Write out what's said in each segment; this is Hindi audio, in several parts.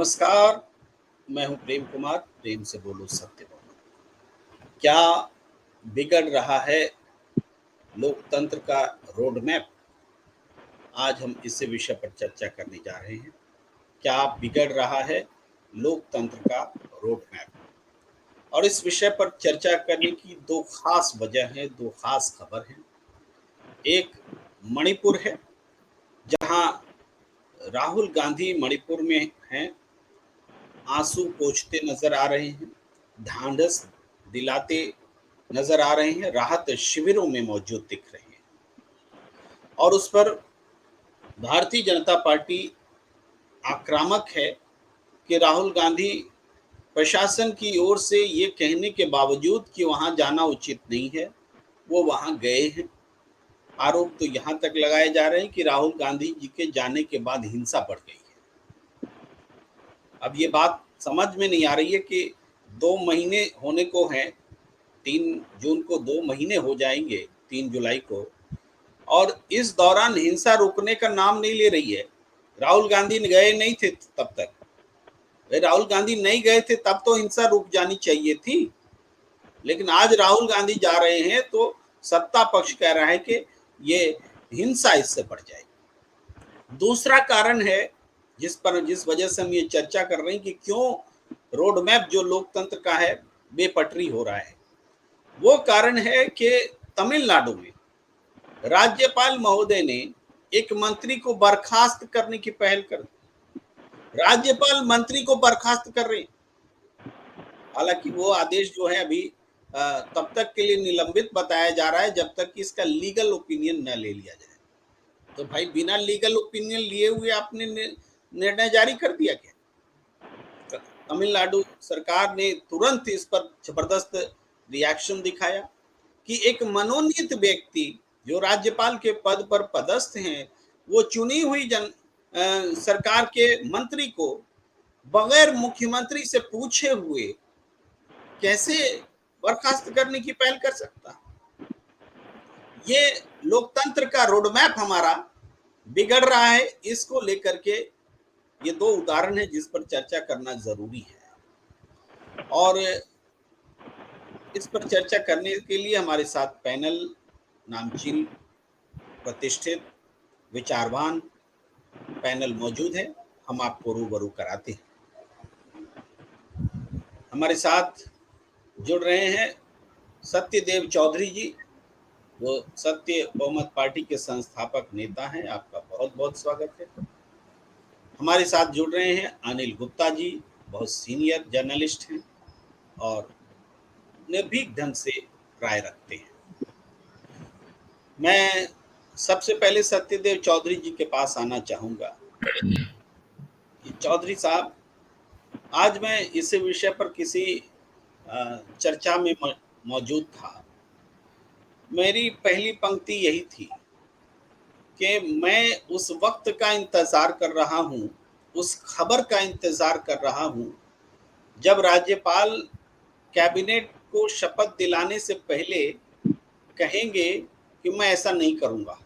नमस्कार, मैं हूं प्रेम कुमार, प्रेम से बोलो सत्य बोलो। क्या बिगड़ रहा है लोकतंत्र का रोड मैप? आज हम इसी विषय पर चर्चा करने जा रहे हैं। क्या बिगड़ रहा है लोकतंत्र का रोड मैप? और इस विषय पर चर्चा करने की दो खास वजह हैं, दो खास खबर हैं। एक मणिपुर है, जहां राहुल गांधी मणिपुर में हैं, आंसू पोंछते नजर आ रहे हैं, ढांढस दिलाते नजर आ रहे हैं, राहत शिविरों में मौजूद दिख रहे हैं। और उस पर भारतीय जनता पार्टी आक्रामक है कि राहुल गांधी प्रशासन की ओर से ये कहने के बावजूद कि वहां जाना उचित नहीं है, वो वहां गए हैं। आरोप तो यहाँ तक लगाए जा रहे हैं कि राहुल गांधी जी के जाने के बाद हिंसा बढ़ गई है। अब ये बात समझ में नहीं आ रही है कि 2 महीने होने को हैं, 3 जून को 2 महीने हो जाएंगे, 3 जुलाई को, और इस दौरान हिंसा रुकने का नाम नहीं ले रही है। राहुल गांधी गए नहीं थे तब तक, राहुल गांधी नहीं गए थे तब तो हिंसा रुक जानी चाहिए थी। लेकिन आज राहुल गांधी जा रहे हैं तो सत्ता पक्ष कह रहा है कि ये हिंसा इससे बढ़ जाएगी। दूसरा कारण है जिस वजह से हम ये चर्चा कर रहे हैं कि क्यों रोड मैप जो लोकतंत्र का है बेपटरी हो रहा है, वो कारण है कि तमिलनाडु में राज्यपाल महोदय ने एक मंत्री को बर्खास्त करने की पहल कर दी। राज्यपाल मंत्री को बर्खास्त कर रहे हैं। हालांकि वो आदेश जो है अभी तब तक के लिए निलंबित बताया जा रहा है जब तक कि इसका लीगल ओपिनियन न ले लिया जाए। तो भाई बिना लीगल ओपिनियन लिए हुए आपने निर्णय जारी कर दिया क्या? तमिलनाडु सरकार ने तुरंत इस पर जबरदस्त रिएक्शन दिखाया कि एक मनोनीत व्यक्ति जो राज्यपाल के पद पर पदस्थ हैं, वो चुनी हुई सरकार के मंत्री को बगैर मुख्यमंत्री से पूछे हुए कैसे बर्खास्त करने की पहल कर सकता? ये लोकतंत्र का रोडमैप हमारा बिगड़ रहा है। इसको लेकर के ये दो उदाहरण है जिस पर चर्चा करना जरूरी है। और इस पर चर्चा करने के लिए हमारे साथ पैनल नामचीन, प्रतिष्ठित, विचारवान पैनल मौजूद है। हम आपको रूबरू कराते हैं। हमारे साथ जुड़ रहे हैं सत्यदेव चौधरी जी, वो सत्य बहुमत पार्टी के संस्थापक नेता हैं। आपका बहुत बहुत स्वागत है। हमारे साथ जुड़ रहे हैं अनिल गुप्ता जी, बहुत सीनियर जर्नलिस्ट हैं और निर्भीक ढंग से राय रखते हैं। मैं सबसे पहले सत्यदेव चौधरी जी के पास आना चाहूंगा। चौधरी साहब, आज मैं इस विषय पर किसी चर्चा में मौजूद था। मेरी पहली पंक्ति यही थी कि मैं उस वक्त का इंतजार कर रहा हूं, उस खबर का इंतजार कर रहा हूं जब राज्यपाल कैबिनेट को शपथ दिलाने से पहले कहेंगे कि मैं ऐसा नहीं करूंगा।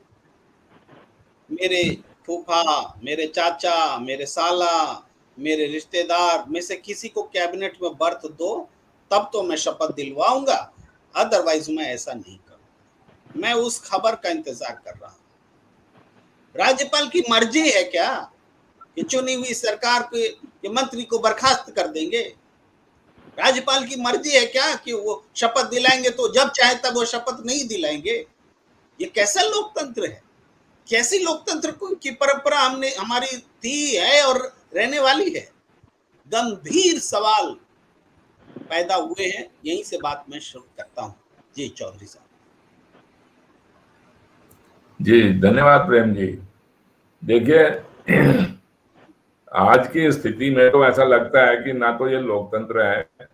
मेरे फूफा, मेरे चाचा, मेरे साला, मेरे रिश्तेदार में से किसी को कैबिनेट में बर्थ दो, तब तो मैं शपथ दिलवाऊंगा, अदरवाइज मैं ऐसा नहीं करूंगा। मैं उस खबर का इंतजार कर रहा हूं। राज्यपाल की मर्जी है क्या कि चुनी हुई सरकार के मंत्री को बर्खास्त कर देंगे? राज्यपाल की मर्जी है क्या कि वो शपथ दिलाएंगे तो जब चाहे तब वो शपथ नहीं दिलाएंगे? ये कैसा लोकतंत्र है? कैसी लोकतंत्र की परंपरा हमने हमारी थी, है और रहने वाली है? गंभीर सवाल पैदा हुए हैं। यहीं से बात मैं शुरू करता हूं। जी चौधरी साहब। जी धन्यवाद प्रेम जी। देखिए, आज की स्थिति में तो ऐसा लगता है कि ना तो ये लोकतंत्र है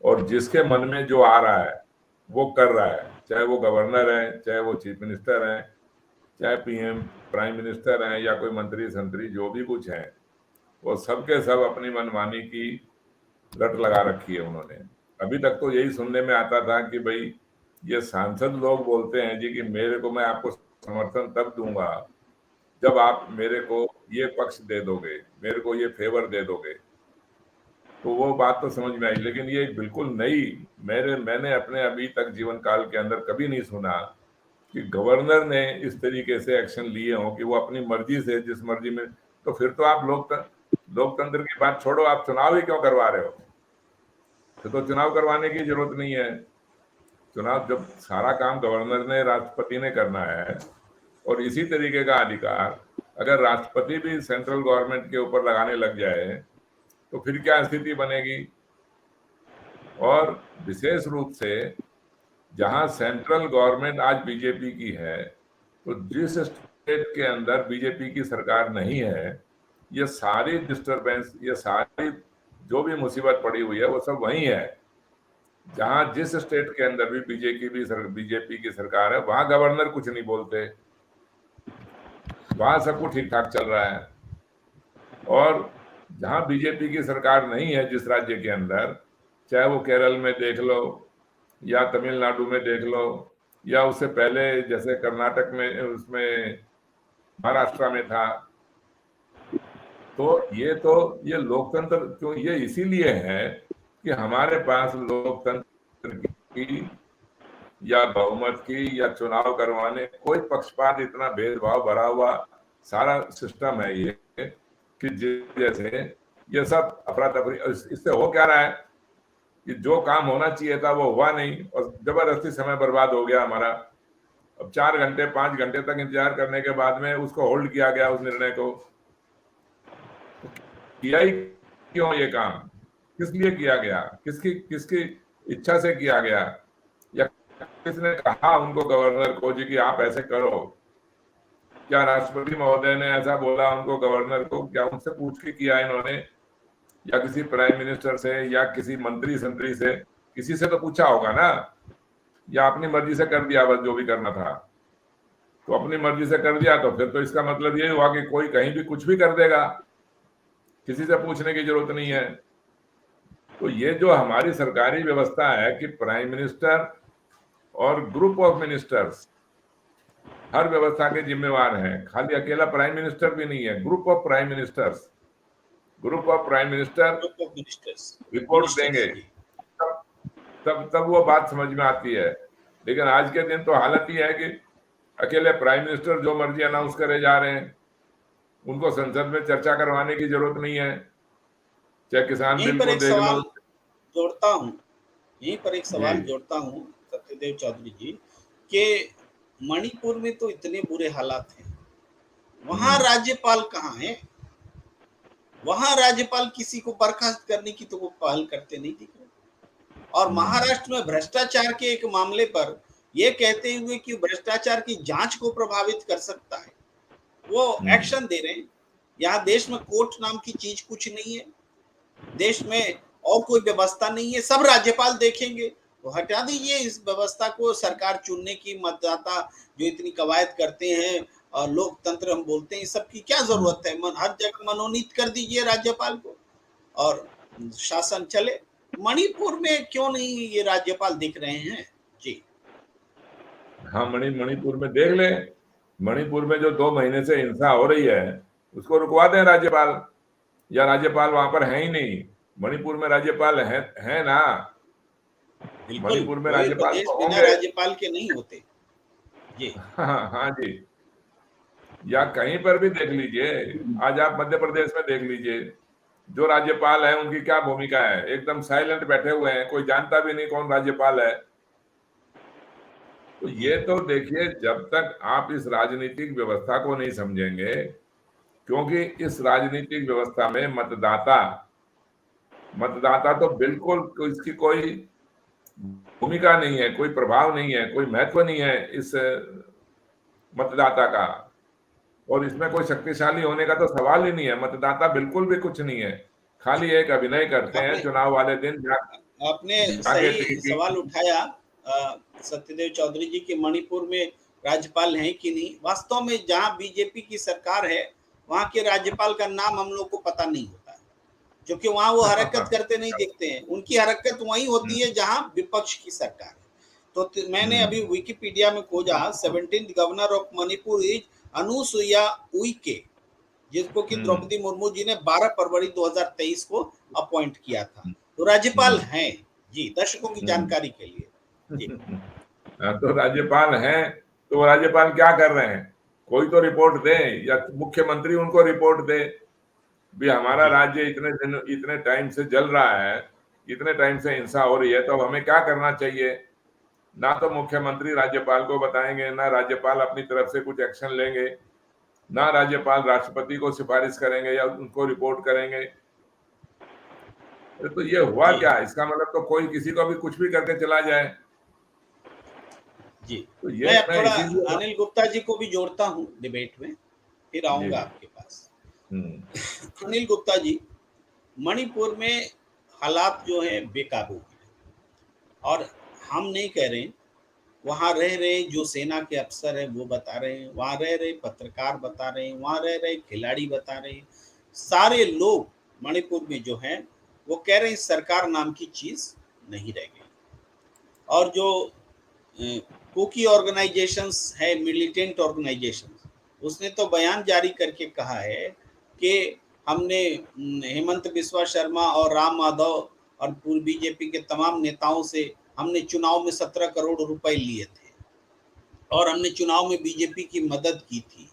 और जिसके मन में जो आ रहा है वो कर रहा है, चाहे वो गवर्नर है, चाहे वो चीफ मिनिस्टर है, चाहे पीएम प्राइम मिनिस्टर हैं या कोई मंत्री संतरी जो भी कुछ है, वो सबके सब अपनी मनमानी की लट लगा रखी है उन्होंने। अभी तक तो यही सुनने में आता था कि भाई ये सांसद लोग बोलते हैं जी कि मैं आपको समर्थन तब दूंगा जब आप मेरे को ये पक्ष दे दोगे, मेरे को ये फेवर दे दोगे, तो वो बात तो समझ में आई। लेकिन ये एक बिल्कुल नई, मैंने अपने अभी तक जीवन काल के अंदर कभी नहीं सुना कि गवर्नर ने इस तरीके से एक्शन लिए हो कि वो अपनी मर्जी से जिस मर्जी में। तो फिर तो आप लोकतंत्र की बात छोड़ो, आप चुनाव ही क्यों करवा रहे हो? फिर तो चुनाव करवाने की जरूरत नहीं है। चुनाव जब सारा काम गवर्नर ने, राष्ट्रपति ने करना है, और इसी तरीके का अधिकार अगर राष्ट्रपति भी सेंट्रल गवर्नमेंट के ऊपर लगाने लग जाए तो फिर क्या स्थिति बनेगी? और विशेष रूप से जहां सेंट्रल गवर्नमेंट आज बीजेपी की है, तो जिस स्टेट के अंदर बीजेपी की सरकार नहीं है, ये सारी डिस्टरबेंस, ये सारी जो भी मुसीबत पड़ी हुई है वो सब वही है। जहां जिस स्टेट के अंदर भी बीजेपी की सरकार है, वहां गवर्नर कुछ नहीं बोलते, वहां सब कुछ ठीक ठाक चल रहा है। और जहां बीजेपी की सरकार नहीं है, जिस राज्य के अंदर, चाहे वो केरल में देख लो या तमिलनाडु में देख लो, या उससे पहले जैसे कर्नाटक में, उसमें महाराष्ट्र में था, तो ये लोकतंत्र क्यों, ये इसीलिए है कि हमारे पास लोकतंत्र की या बहुमत की या चुनाव करवाने कोई पक्षपात, इतना भेदभाव भरा हुआ सारा सिस्टम है ये, कि जैसे ये सब अफरा तफरी। इससे हो क्या रहा है कि जो काम होना चाहिए था वो हुआ नहीं, और जबरदस्ती समय बर्बाद हो गया हमारा। अब 4 घंटे 5 घंटे तक इंतजार करने के बाद में उसको होल्ड किया गया, उस निर्णय को। किया ही क्यों ये काम? किस लिए किया गया? किसकी इच्छा से किया गया? या किसने कहा उनको, गवर्नर को जी कि आप ऐसे करो? क्या राष्ट्रपति महोदय ने ऐसा बोला उनको, गवर्नर को? क्या उनसे पूछ के किया इन्होंने, या किसी प्राइम मिनिस्टर से या किसी मंत्री संतरी से? किसी से तो पूछा होगा ना, या अपनी मर्जी से कर दिया बस जो भी करना था? तो अपनी मर्जी से कर दिया तो फिर तो इसका मतलब ये हुआ कि कोई कहीं भी कुछ भी कर देगा, किसी से पूछने की जरूरत नहीं है। तो ये जो हमारी सरकारी व्यवस्था है कि प्राइम मिनिस्टर और ग्रुप ऑफ मिनिस्टर्स हर व्यवस्था के जिम्मेवार हैं, खाली अकेला प्राइम मिनिस्टर भी नहीं है, group of prime ministers, group of prime minister report देंगे, तब वो बात समझ में आती है। लेकिन आज के दिन तो हालत ही है कि अकेले प्राइम मिनिस्टर जो मर्जी अनाउंस करे जा रहे हैं, उनको संसद में चर्चा करवाने की जरूरत नहीं है। चाहे किसान बिल को देख लो। जोड़ता हूं, यहीं पर एक सवाल जोड़ता हूं सत्यदेव चौधरी जी, कि मणिपुर में तो इतने बुरे हालात हैं, वहां राज्यपाल कहाँ है? वहां राज्यपाल किसी को बर्खास्त करने की तो वो पहल करते नहीं दिख रहे। और महाराष्ट्र में भ्रष्टाचार के एक मामले पर ये कहते हुए कि भ्रष्टाचार की जांच को प्रभावित कर सकता है, वो एक्शन दे रहे हैं। यहाँ देश में कोर्ट नाम की चीज कुछ नहीं है, देश में और कोई व्यवस्था नहीं है, सब राज्यपाल देखेंगे। तो हटा दीजिए इस व्यवस्था को, सरकार चुनने की, मतदाता जो इतनी कवायद करते हैं और लोकतंत्र हम बोलते हैं, सबकी क्या जरूरत है? हर जगह मनोनीत कर दीजिए राज्यपाल को और शासन चले। मणिपुर में क्यों नहीं ये राज्यपाल दिख रहे हैं जी? हाँ, मणिपुर में देख ले, मणिपुर में जो 2 महीने से हिंसा हो रही है उसको रुकवा दें राज्यपाल, या राज्यपाल वहां पर है ही नहीं। मणिपुर में राज्यपाल है ना, मणिपुर में राज्यपाल तो बिना होंगे। राज्यपाल के नहीं होते जी। हाँ जी, या कहीं पर भी देख लीजिए, आज आप मध्य प्रदेश में देख लीजिए, जो राज्यपाल है उनकी क्या भूमिका है, एकदम साइलेंट बैठे हुए हैं, कोई जानता भी नहीं कौन राज्यपाल है। तो ये तो देखिए, जब तक आप इस राजनीतिक व्यवस्था को नहीं समझेंगे, क्योंकि इस राजनीतिक व्यवस्था में मतदाता तो बिल्कुल इसकी कोई भूमिका नहीं है, कोई प्रभाव नहीं है, कोई महत्व नहीं है इस मतदाता का, और इसमें कोई शक्तिशाली होने का तो सवाल ही नहीं है। मतदाता बिल्कुल भी कुछ नहीं है, खाली एक अभिनय करते हैं चुनाव वाले दिन। आपने सही सवाल उठाया सत्यदेव चौधरी जी कि मणिपुर में राज्यपाल हैं कि नहीं। वास्तव में जहां बीजेपी की सरकार है वहां के राज्यपाल का नाम हम लोग को पता नहीं होता है, क्योंकि वहां वो हरकत करते नहीं दिखते हैं। उनकी हरकत वही होती है जहां विपक्ष की सरकार है। तो मैंने अभी विकिपीडिया में खोजा, 17th governor of Manipur is Anusuiya Uikey, जिसको कि द्रौपदी मुर्मू जी ने 12 फरवरी 2023 को अपॉइंट किया था। तो राज्यपाल हैं जी, दर्शकों की जानकारी के लिए जी। तो राज्यपाल हैं, तो वो राज्यपाल क्या कर रहे हैं? कोई तो रिपोर्ट दे, या मुख्यमंत्री उनको रिपोर्ट दे भी हमारा राज्य इतने टाइम से जल रहा है, इतने टाइम से हिंसा हो रही है, तो अब हमें क्या करना चाहिए? ना तो मुख्यमंत्री राज्यपाल को बताएंगे, ना राज्यपाल अपनी तरफ से कुछ एक्शन लेंगे, ना राज्यपाल राष्ट्रपति को सिफारिश करेंगे या उनको रिपोर्ट करेंगे। तो ये हुआ जी क्या? इसका मतलब तो कोई किसी को भी कुछ भी करके चला जाए। जी, तो ये मैं अब मैं थोड़ा इसीलिए अनिल गुप्ता जी को भी जोड़ता हूँ डिबेट में, फिर जी आऊंगा जी आपके पास। हम्म अनिल गुप्ता जी, मणिपुर में हालात जो है बेकाबू हैं, और हम नहीं कह रहे, वहाँ रह रहे जो सेना के अफसर हैं वो बता रहे हैं, वहाँ रह रहे पत्रकार बता रहे हैं, वहाँ रह रहे खिलाड़ी बता रहे हैं, सारे लोग मणिपुर में जो हैं वो कह रहे हैं सरकार नाम की चीज़ नहीं रह गई। और जो कुकी ऑर्गेनाइजेशंस है, मिलिटेंट ऑर्गेनाइजेशंस, उसने तो बयान जारी करके कहा है कि हमने हेमंत बिस्वा शर्मा और राम माधव और पूर्व बीजेपी के तमाम नेताओं से हमने चुनाव में 17 करोड़ रुपए लिए थे और हमने चुनाव में बीजेपी की मदद की थी।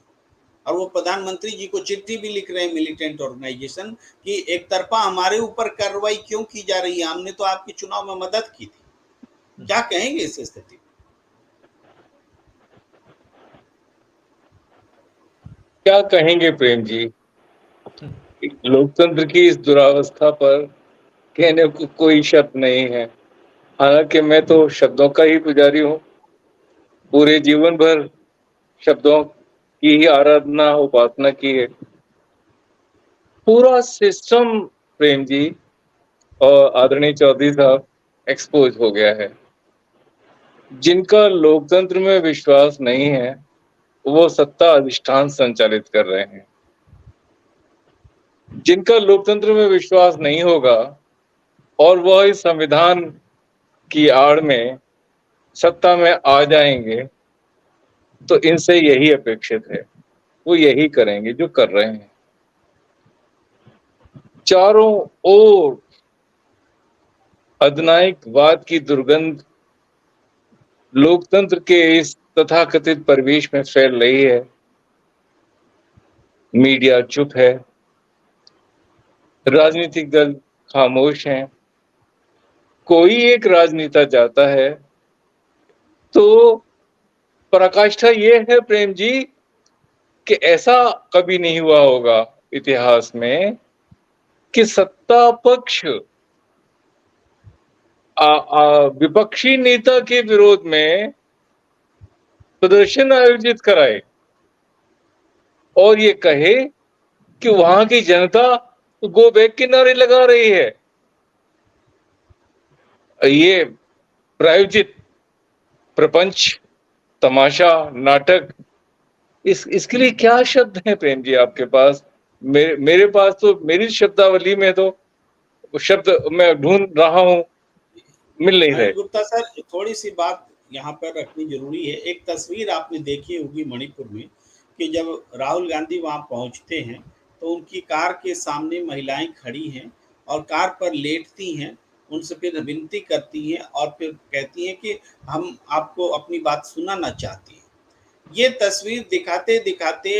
और वो प्रधानमंत्री जी को चिट्ठी भी लिख रहे हैं मिलिटेंट ऑर्गेनाइजेशन कि एक तरफा हमारे ऊपर कार्रवाई क्यों की जा रही है, हमने तो आपके चुनाव में मदद की थी। क्या कहेंगे इस स्थिति में? क्या कहेंगे प्रेम जी? लोकतंत्र की इस दुरावस्था पर कहने को कोई शब्द नहीं है। हालांकि मैं तो शब्दों का ही पुजारी हूँ, पूरे जीवन भर शब्दों की ही आराधना उपासना की है। पूरा सिस्टम प्रेम जी और आदरणीय चौधरी साहब एक्सपोज हो गया है। जिनका लोकतंत्र में विश्वास नहीं है वो सत्ता अधिष्ठान संचालित कर रहे हैं। जिनका लोकतंत्र में विश्वास नहीं होगा और वह इस संविधान की आड़ में सत्ता में आ जाएंगे तो इनसे यही अपेक्षित है, वो यही करेंगे जो कर रहे हैं। चारों ओर अधिनायकवाद की दुर्गंध लोकतंत्र के इस तथाकथित परिवेश में फैल रही है। मीडिया चुप है, राजनीतिक दल खामोश हैं। कोई एक राजनेता जाता है तो पराकाष्ठा ये है प्रेम जी कि ऐसा कभी नहीं हुआ होगा इतिहास में कि सत्ता पक्ष विपक्षी नेता के विरोध में प्रदर्शन आयोजित कराए और ये कहे कि वहां की जनता गो बैक के नारे लगा रही है। ये प्रायोजित प्रपंच, तमाशा, नाटक, इसके लिए क्या शब्द हैं प्रेम जी आपके पास? मेरे पास तो मेरी शब्दावली में तो शब्द मैं ढूंढ रहा हूं, मिल नहीं रहे। अनिल गुप्ता सर, थोड़ी सी बात यहाँ पर रखनी जरूरी है। एक तस्वीर आपने देखी होगी मणिपुर में कि जब राहुल गांधी वहाँ पहुँचते हैं तो उनकी कार के सामने महिलाएं खड़ी हैं और कार पर लेटती हैं, उनसे फिर विनती करती हैं और फिर कहती हैं कि हम आपको अपनी बात सुनाना चाहती हैं। ये तस्वीर दिखाते दिखाते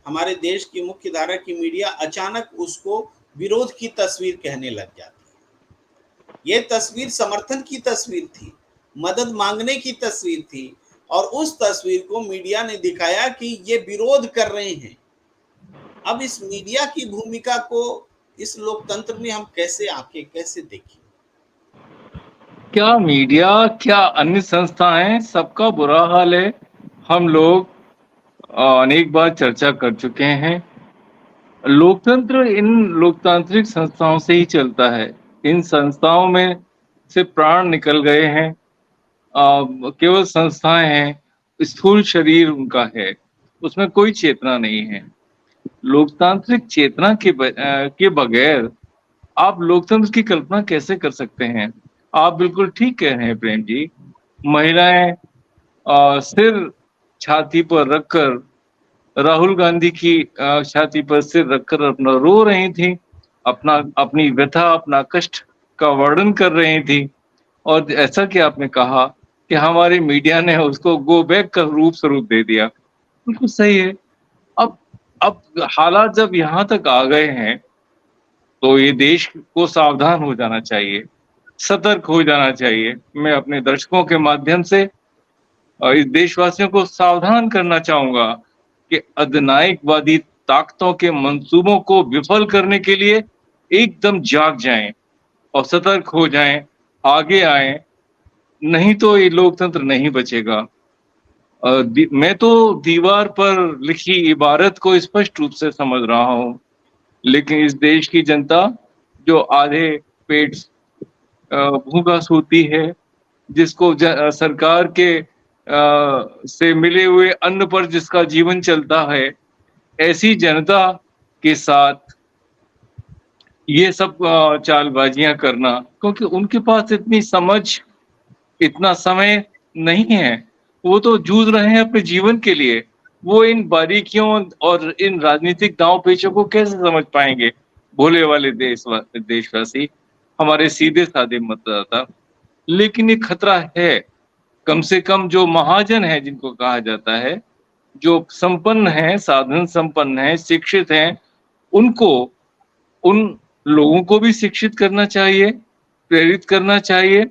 हमारे देश की मुख्य धारा की मीडिया अचानक उसको विरोध की तस्वीर कहने लग जाती है। ये तस्वीर समर्थन की तस्वीर थी, मदद मांगने की तस्वीर थी, और उस तस्वीर को मीडिया ने दिखाया कि ये विरोध कर रहे हैं। अब इस मीडिया की भूमिका को इस लोकतंत्र में हम कैसे आके कैसे देखें? क्या मीडिया, क्या अन्य संस्थाएं, सबका बुरा हाल है। हम लोग अनेक बार चर्चा कर चुके हैं। लोकतंत्र इन लोकतांत्रिक संस्थाओं से ही चलता है। इन संस्थाओं में से प्राण निकल गए हैं। केवल संस्थाएं हैं, स्थूल शरीर उनका है, उसमें कोई चेतना नहीं है। लोकतांत्रिक चेतना के बगैर आप लोकतंत्र की कल्पना कैसे कर सकते हैं? आप बिल्कुल ठीक कह रहे हैं प्रेम जी। महिलाएं सिर छाती पर रखकर राहुल गांधी की छाती पर सिर रखकर अपना रो रही थी, अपनी व्यथा, अपना कष्ट का वर्णन कर रही थी। और ऐसा कि आपने कहा कि हमारे मीडिया ने उसको गो बैक का रूप स्वरूप दे दिया। बिल्कुल सही है। अब अब हालात जब यहाँ तक आ गए हैं, तो ये देश को सावधान हो जाना चाहिए, सतर्क हो जाना चाहिए। मैं अपने दर्शकों के माध्यम से इस देशवासियों को सावधान करना चाहूँगा कि अधिनायकवादी ताकतों के मंसूबों को विफल करने के लिए एकदम जाग जाएँ और सतर्क हो जाएँ, आगे आएँ, नहीं तो ये लोकतंत्र नहीं बचेगा। मैं तो दीवार पर लिखी इबारत को स्पष्ट रूप से समझ रहा हूँ, लेकिन इस देश की जनता जो आधे पेट भूखा सोती है, जिसको सरकार के से मिले हुए अन्न पर जिसका जीवन चलता है, ऐसी जनता के साथ ये सब चालबाजियाँ करना, क्योंकि उनके पास इतनी समझ, इतना समय नहीं है। वो तो जूझ रहे हैं अपने जीवन के लिए। वो इन बारीकियों और इन राजनीतिक दांव-पेचों को कैसे समझ पाएँगे? भोले वाले देशवासी, हमारे सीधे-साधे मतदाता। लेकिन ये खतरा है। कम से कम जो महाजन हैं जिनको कहा जाता है, जो संपन्न हैं, साधन संपन्न हैं, शिक्षित हैं, उनको उन लोगों को भी शिक्षित करना चाहिए, प्रेरित करना चाहिए,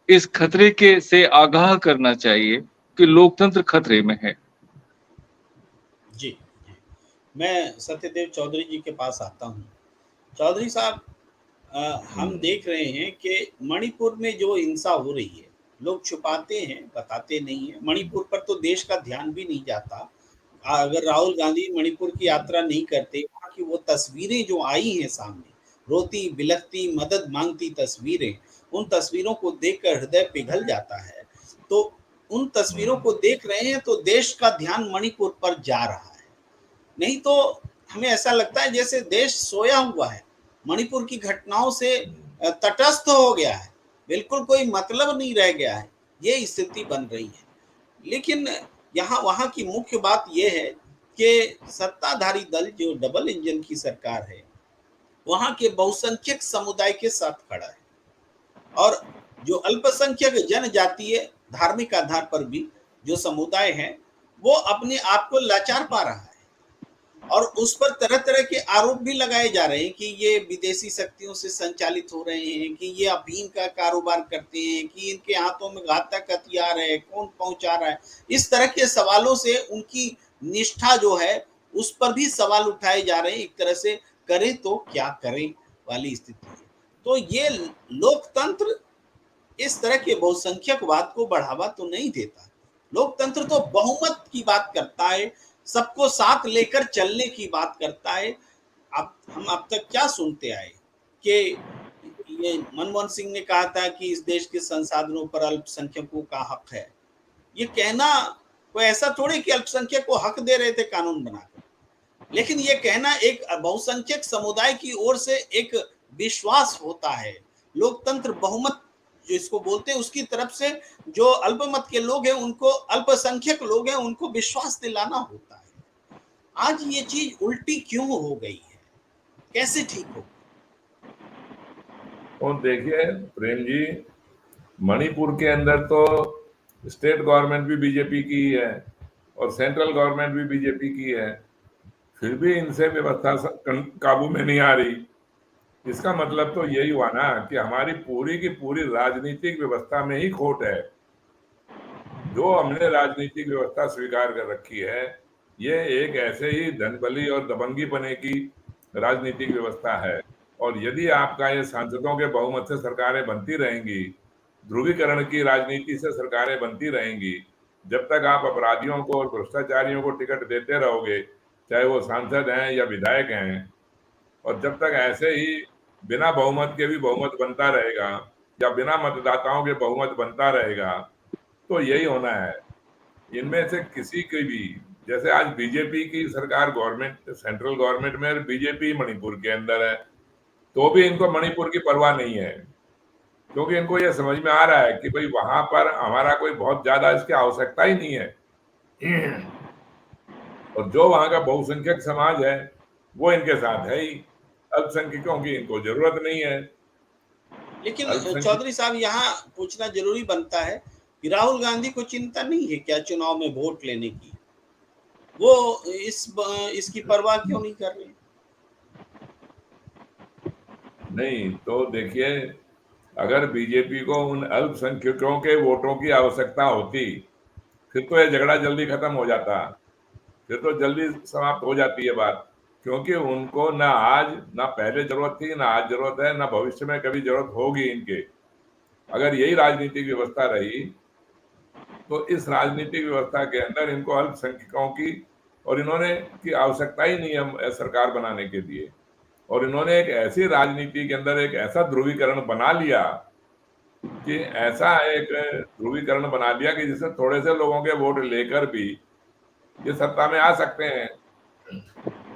इस खतरे के से आगाह करना चाहिए कि लोकतंत्र खतरे में है। जी, जी। मैं सत्यदेव चौधरी जी के पास आता हूँ। चौधरी साहब, हम देख रहे हैं कि मणिपुर में जो हिंसा हो रही है, लोग छुपाते हैं, बताते नहीं हैं। मणिपुर पर तो देश का ध्यान भी नहीं जाता। अगर राहुल गांधी मणिपुर की यात्रा नहीं करते, वहाँ की वो तस्वीरें जो आई हैं सामने, रोती बिलखती मदद मांगती तस्वीरें, उन तस्वीरों को देखकर हृदय पिघल जाता है। तो उन तस्वीरों को देख रहे हैं तो देश का ध्यान मणिपुर पर जा रहा है। नहीं तो हमें ऐसा लगता है जैसे देश सोया हुआ है, मणिपुर की घटनाओं से तटस्थ हो गया है, बिल्कुल कोई मतलब नहीं रह गया है। ये स्थिति बन रही है। लेकिन यहाँ वहाँ की मुख्य बात यह है कि सत्ताधारी दल जो डबल इंजन की सरकार है, वहाँ के बहुसंख्यक समुदाय के साथ खड़ा है, और जो अल्पसंख्यक जनजातीय धार्मिक आधार पर भी जो समुदाय है, वो अपने आप को लाचार पा रहा है। और उस पर तरह-तरह के आरोप भी लगाए जा रहे हैं कि ये विदेशी शक्तियों से संचालित हो रहे हैं, कि ये अफीम का कारोबार करते हैं, कि इनके हाथों में घातक हथियार है, कौन पहुंचा रहा है। इस तरह के सवालों से उनकी निष्ठा जो है, उस पर भी सवाल उठाए जा रहे हैं। एक तरह से करें तो क्या करें वाली स्थिति है। तो ये लोकतंत्र इस तरह के बहुसंख्यकवाद को बढ़ावा तो नहीं देता। लोकतंत्र तो बहुमत की बात करता है, सबको साथ लेकर चलने की बात करता है। अब हम अब तक क्या सुनते आए कि ये मनमोहन सिंह ने कहा था कि इस देश के संसाधनों पर अल्पसंख्यकों का हक है। ये कहना कोई ऐसा थोड़ी कि अल्पसंख्यक को हक दे रहे थे कानून बनाकर, लेकिन ये कहना एक बहुसंख्यक समुदाय की ओर से एक विश्वास होता है। लोकतंत्र बहुमत जो इसको बोलते हैं, उसकी तरफ से जो अल्पमत के लोग हैं, उनको अल्पसंख्यक लोग हैं, उनको विश्वास दिलाना होता है। आज ये चीज उल्टी क्यों हो गई है, कैसे ठीक हो? और देखिए प्रेम जी, मणिपुर के अंदर तो स्टेट गवर्नमेंट भी बीजेपी की है और सेंट्रल गवर्नमेंट भी बीजेपी की है, फिर भी इनसे व्यवस्था काबू में नहीं आ रही। इसका मतलब तो यही हुआ ना कि हमारी पूरी की पूरी राजनीतिक व्यवस्था में ही खोट है। जो हमने राजनीतिक व्यवस्था स्वीकार कर रखी है, ये एक ऐसे ही धनबली और दबंगी बने की राजनीतिक व्यवस्था है। और यदि आपका ये सांसदों के बहुमत से सरकारें बनती रहेंगी, ध्रुवीकरण की राजनीति से सरकारें बनती रहेंगी, जब तक आप अपराधियों को और भ्रष्टाचारियों को टिकट देते रहोगे, चाहे वो सांसद हैं या विधायक हैं, और जब तक ऐसे ही बिना बहुमत के भी बहुमत बनता रहेगा या बिना मतदाताओं के बहुमत बनता रहेगा, तो यही होना है। इनमें से किसी के भी, जैसे आज बीजेपी की सरकार गवर्नमेंट सेंट्रल गवर्नमेंट में, बीजेपी मणिपुर के अंदर है, तो भी इनको मणिपुर की परवाह नहीं है, क्योंकि इनको ये समझ में आ रहा है कि भाई वहां पर हमारा कोई बहुत ज्यादा इसकी आवश्यकता ही नहीं है। और जो वहां का बहुसंख्यक समाज है वो इनके साथ है ही, अल्पसंख्यकों की इनको जरूरत नहीं है। लेकिन अल्पसंख्यक चौधरी साहब यहाँ पूछना जरूरी बनता है कि राहुल गांधी को चिंता नहीं है क्या चुनाव में वोट लेने की? वो इसकी परवाह क्यों नहीं कर रहे? नहीं तो देखिए, अगर बीजेपी को उन अल्पसंख्यकों के वोटों की आवश्यकता होती फिर तो ये झगड़ा जल्दी खत्म हो जाता, फिर तो जल्दी समाप्त हो जाती है बात। क्योंकि उनको ना आज ना पहले जरूरत थी, ना आज जरूरत है, ना भविष्य में कभी जरूरत होगी इनके। अगर यही राजनीतिक व्यवस्था रही तो इस राजनीतिक व्यवस्था के अंदर इनको अल्पसंख्यकों की और इन्होंने की आवश्यकता ही नहीं है सरकार बनाने के लिए। और इन्होंने एक ऐसी राजनीति के अंदर एक ऐसा ध्रुवीकरण बना लिया कि ऐसा एक ध्रुवीकरण बना लिया कि जिससे थोड़े से लोगों के वोट लेकर भी ये सत्ता में आ सकते हैं।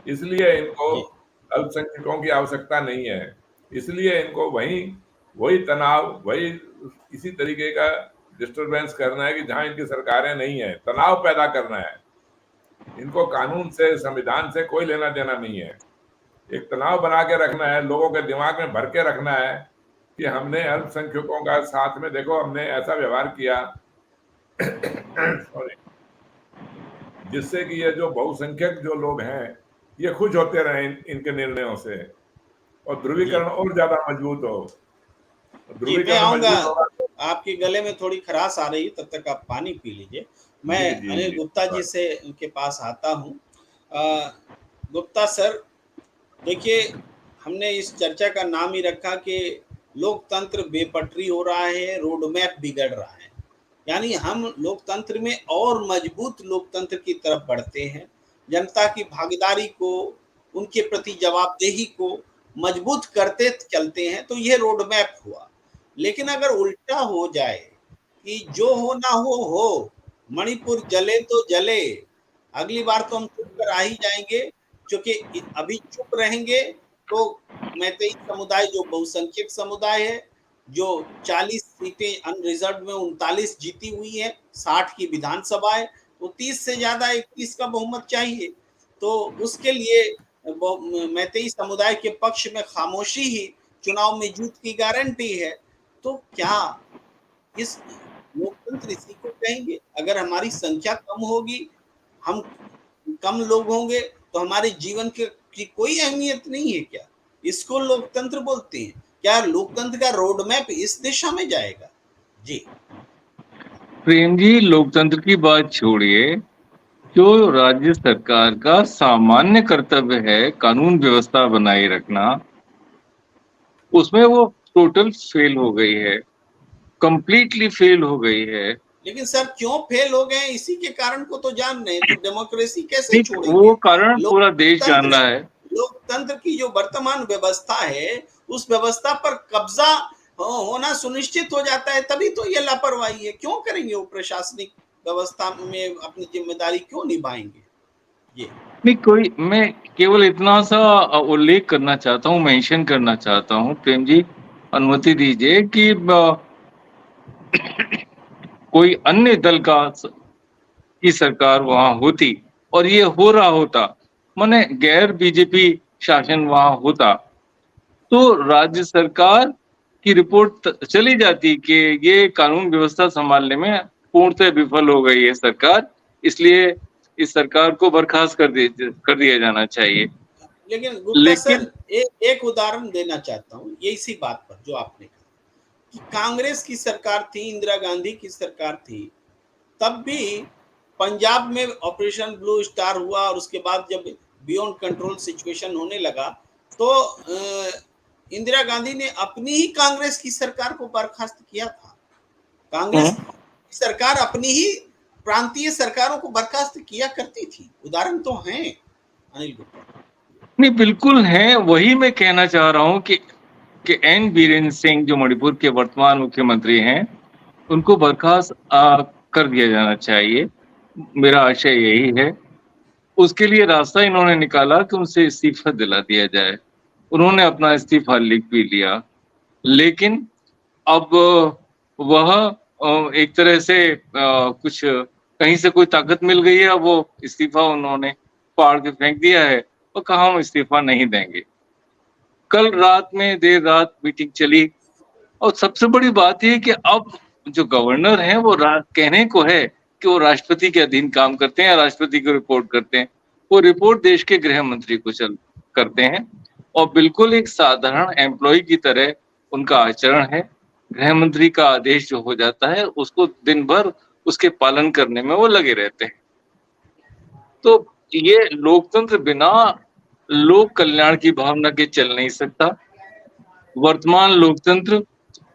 इसलिए इनको जी अल्पसंख्यकों की आवश्यकता नहीं है। इसलिए इनको वही तनाव, वही इसी तरीके का डिस्टरबेंस करना है कि जहां इनकी सरकारें नहीं है, तनाव पैदा करना है। इनको कानून से, संविधान से कोई लेना देना नहीं है। एक तनाव बना के रखना है, लोगों के दिमाग में भर के रखना है कि हमने अल्पसंख्यकों का साथ में देखो हमने ऐसा व्यवहार किया सॉरी, जिससे कि ये जो बहुसंख्यक जो लोग हैं ये खुश होते रहे इनके निर्णयों से, और जी ध्रुवीकरण और ज्यादा मजबूत हो। जी, मैं ध्रुवीकरण आऊंगा। मजबूत होगा तो आपके गले में थोड़ी खराश आ रही है, तब तक आप पानी पी लीजिए। मैं जी जी अनिल जी। गुप्ता जी से उनके पास आता हूँ। गुप्ता सर, देखिए, हमने इस चर्चा का नाम ही रखा कि लोकतंत्र बेपटरी हो रहा है, रोड मैप बिगड़ रहा है। यानी हम लोकतंत्र में और मजबूत लोकतंत्र की तरफ बढ़ते हैं, जनता की भागीदारी को, उनके प्रति जवाबदेही को मजबूत करते चलते हैं, तो ये रोड मैप हुआ। लेकिन अगर उल्टा हो जाए कि जो हो ना हो, मणिपुर जले तो जले, अगली बार तो हम चुप कर आ ही जाएंगे, क्योंकि अभी चुप रहेंगे तो मैतेई समुदाय जो बहुसंख्यक समुदाय है, जो 40 सीटें अनरिजर्व में 39 जीती हुई है, 60 की विधानसभा है, तो 30 से ज्यादा 31 का बहुमत चाहिए। तो उसके लिए मैतेई समुदाय के पक्ष में खामोशी ही चुनाव में जीत की गारंटी है। तो क्या इस लोकतंत्र इसी को कहेंगे? अगर हमारी संख्या कम होगी, हम कम लोग होंगे, तो हमारे जीवन की कोई अहमियत नहीं है क्या? इसको लोकतंत्र बोलते हैं क्या? लोकतंत्र का रोड मैप इस दिशा में जाएगा? जी प्रेम जी, लोकतंत्र की बात छोड़िए, जो राज्य सरकार का सामान्य कर्तव्य है कानून व्यवस्था बनाए रखना, उसमें वो टोटल फेल हो गई है, कंप्लीटली फेल हो गई है। लेकिन सर क्यों फेल हो गए? इसी के कारण को तो जान रहे हैं, तो डेमोक्रेसी कैसे ठीक, छोड़ेंगे? वो कारण पूरा देश जान लोकतंत्र रहा है। लोकतंत्र की जो वर्तमान व्यवस्था है, उस व्यवस्था पर कब्जा होना सुनिश्चित हो जाता है, तभी तो ये लापरवाही है। क्यों करेंगे वो प्रशासनिक व्यवस्था में अपनी जिम्मेदारी क्यों निभाएंगे? ये नहीं, मैं केवल इतना सा उल्लेख करना चाहता हूँ, मेंशन करना चाहता हूँ प्रेम जी, अनुमति दीजिए कि कोई अन्य दल की सरकार वहां होती और ये हो रहा होता, माने गैर बीजेपी शासन वहां होता, तो राज्य सरकार की रिपोर्ट चली जाती कि ये कानून व्यवस्था संभालने में पूर्णतः विफल हो गई है सरकार, इसलिए इस सरकार को बर्खास्त कर दिया जाना चाहिए। लेकिन गुप्ता लेकिन सर, एक उदाहरण देना चाहता हूँ ये इसी बात पर जो आपने कहा कि कांग्रेस की सरकार थी, इंदिरा गांधी की सरकार थी, तब भी पंजाब में ऑपरेशन ब्लू स्टार हुआ, और उसके बाद जब बियॉन्ड कंट्रोल सिचुएशन होने लगा, तो इंदिरा गांधी ने अपनी ही कांग्रेस की सरकार को बर्खास्त किया था। कांग्रेस की सरकार अपनी ही प्रांतीय सरकारों को बर्खास्त किया करती थी। उदाहरण तो हैं अनिल गुप्ता। नहीं, बिल्कुल है, वही मैं कहना चाह रहा हूँ कि एन बीरेंद्र सिंह जो मणिपुर के वर्तमान मुख्यमंत्री हैं, उनको बर्खास्त कर दिया जाना चाहिए। मेरा आशय यही है। उसके लिए रास्ता इन्होंने निकाला कि उनसे इस्तीफा दिला दिया जाए। उन्होंने अपना इस्तीफा लिख भी लिया, लेकिन अब वह एक तरह से कुछ कहीं से कोई ताकत मिल गई है, वो इस्तीफा उन्होंने फाड़ के फेंक दिया है और कहा हम इस्तीफा नहीं देंगे। कल रात में देर रात मीटिंग चली और सबसे बड़ी बात ये कि अब जो गवर्नर हैं वो कहने को है कि वो राष्ट्रपति के अधीन काम करते हैं, राष्ट्रपति को रिपोर्ट करते हैं। वो रिपोर्ट देश के गृह मंत्री को करते हैं और बिल्कुल एक साधारण एम्प्लॉय की तरह उनका आचरण है। गृह मंत्री का आदेश जो हो जाता है उसको दिन भर उसके पालन करने में वो लगे रहते हैं। तो ये लोकतंत्र बिना लोक कल्याण की भावना के चल नहीं सकता। वर्तमान लोकतंत्र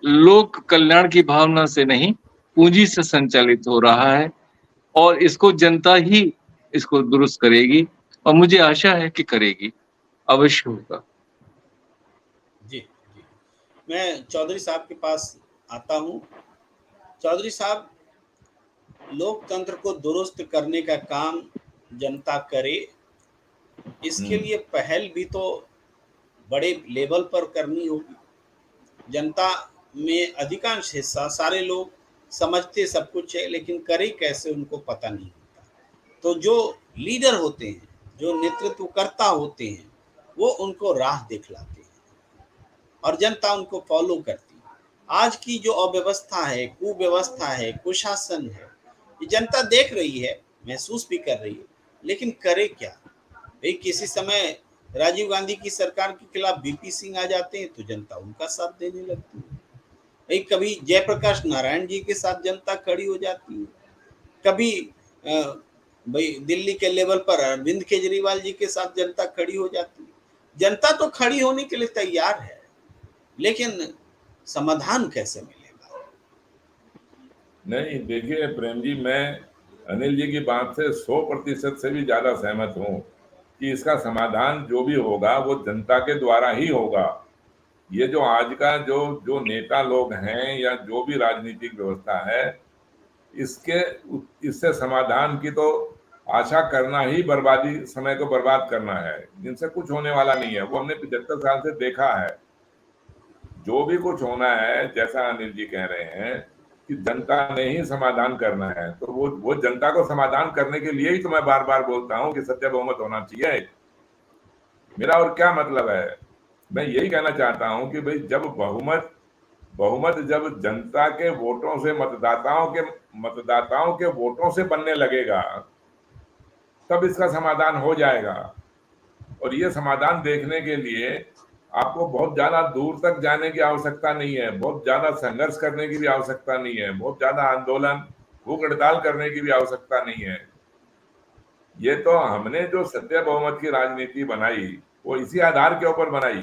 लोक कल्याण की भावना से नहीं, पूंजी से संचालित हो रहा है और इसको जनता ही इसको दुरुस्त करेगी और मुझे आशा है कि करेगी, अवश्य होगा। जी, जी। मैं चौधरी साहब के पास आता हूँ। चौधरी साहब, लोकतंत्र को दुरुस्त करने का काम जनता करे, इसके लिए पहल भी तो बड़े लेवल पर करनी होगी। जनता में अधिकांश हिस्सा सारे लोग समझते सब कुछ है, लेकिन करे कैसे उनको पता नहीं होता। तो जो लीडर होते हैं, जो नेतृत्वकर्ता होते हैं, वो उनको राह दिखलाते हैं और जनता उनको फॉलो करती है। आज की जो अव्यवस्था है, कुव्यवस्था है, कुशासन है, ये जनता देख रही है, महसूस भी कर रही है, लेकिन करे क्या? भाई किसी समय राजीव गांधी की सरकार के खिलाफ बीपी सिंह आ जाते हैं तो जनता उनका साथ देने लगती है। भाई कभी जयप्रकाश नारायण जी के साथ जनता खड़ी हो जाती है, कभी भाई दिल्ली के लेवल पर अरविंद केजरीवाल जी के साथ जनता खड़ी हो जाती है। जनता तो खड़ी होने के लिए तैयार है, लेकिन समाधान कैसे मिलेगा? नहीं, देखिए प्रेम जी, मैं अनिल जी की बात से 100% से भी ज्यादा सहमत हूँ कि इसका समाधान जो भी होगा वो जनता के द्वारा ही होगा। ये जो आज का जो जो नेता लोग हैं या जो भी राजनीतिक व्यवस्था है, इससे समाधान की तो आशा करना ही बर्बादी, समय को बर्बाद करना है। इनसे कुछ होने वाला नहीं है। वो हमने 75 साल से देखा है। जो भी कुछ होना है, जैसा अनिल जी कह रहे हैं कि जनता ने ही समाधान करना है, तो वो जनता को समाधान करने के लिए ही तो मैं बार बार बोलता हूँ कि सत्य बहुमत होना चाहिए। मेरा और क्या मतलब है, मैं यही कहना चाहता हूँ कि भाई जब बहुमत जब जनता के वोटों से, मतदाताओं के वोटों से बनने लगेगा, तब इसका समाधान हो जाएगा। और ये समाधान देखने के लिए आपको बहुत ज्यादा दूर तक जाने की आवश्यकता नहीं है, बहुत ज्यादा संघर्ष करने की भी आवश्यकता नहीं है, बहुत ज्यादा आंदोलन, भूख हड़ताल करने की भी आवश्यकता नहीं है। ये तो हमने जो सत्य बहुमत की राजनीति बनाई वो इसी आधार के ऊपर बनाई